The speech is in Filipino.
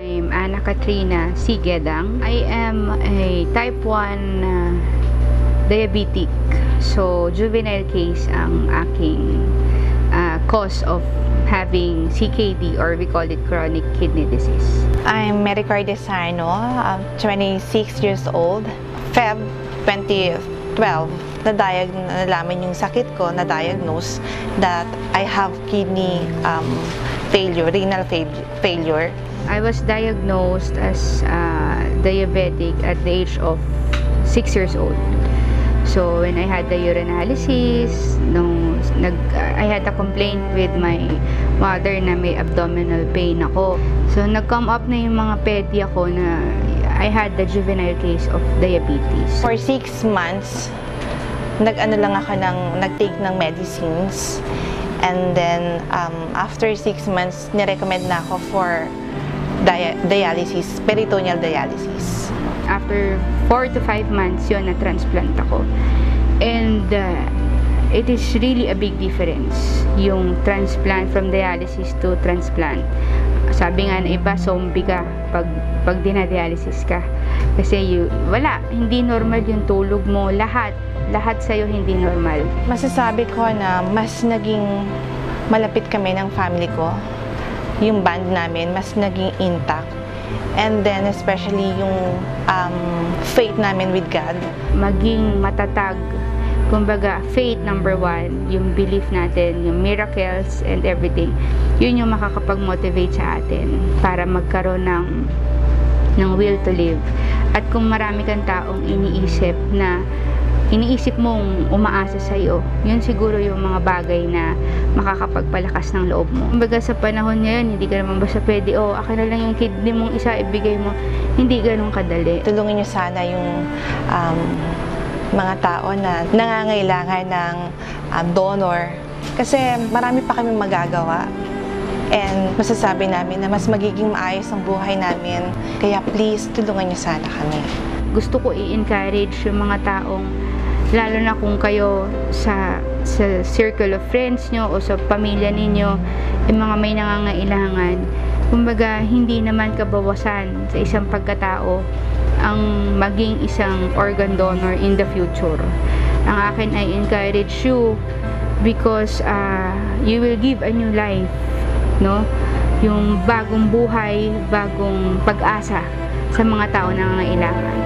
I'm Ana Katrina C. Gedang. I am a type 1 diabetic. So, juvenile case ang aking cause of having CKD, or we call it chronic kidney disease. I'm Maricar Desarno. I'm 26 years old. Feb 2012, nalaman yung sakit ko, na-diagnose that I have kidney failure, renal failure. I was diagnosed as diabetic at the age of 6 years old. So when I had the urinalysis, I had a complaint with my mother na may abdominal pain ako. So nag-come up na yung mga pedya ko na I had the juvenile case of diabetes. For 6 months, nag-take ng medicines. And then after 6 months, nirecommend na ako for dialysis, peritoneal dialysis. After 4 to 5 months yun, na-transplant ako. And it is really a big difference, yung transplant from dialysis to transplant. Sabi nga na iba, zombie ka pag dinadialysis ka. Kasi hindi normal yung tulog mo, lahat sa'yo hindi normal. Masasabi ko na mas naging malapit kami ng family ko. Yung band namin, mas naging intact. And then, especially yung faith namin with God. Maging matatag. Kumbaga, faith number 1, yung belief natin, yung miracles and everything. Yun yung makakapag-motivate sa atin para magkaroon ng will to live. At kung marami kang taong iniisip mong umaasa sa iyo, yun siguro yung mga bagay na makakapagpalakas ng loob mo. Kumbaga sa panahon ngayon, hindi ka naman basta pwede, akin na lang yung kidney mong isa, ibigay mo. Hindi ganun kadali. Tulungan niyo sana yung mga tao na nangangailangan ng donor. Kasi marami pa kami magagawa. And masasabi namin na mas magiging maayos ang buhay namin. Kaya please, tulungan niyo sana kami. Gusto ko i-encourage yung mga taong, lalo na kung kayo sa circle of friends nyo o sa pamilya ninyo, yung mga may nangangailangan. Kumbaga, hindi naman kabawasan sa isang pagkatao ang maging isang organ donor in the future. Ang akin ay encourage you because you will give a new life, no? Yung bagong buhay, bagong pag-asa sa mga tao na nangangailangan.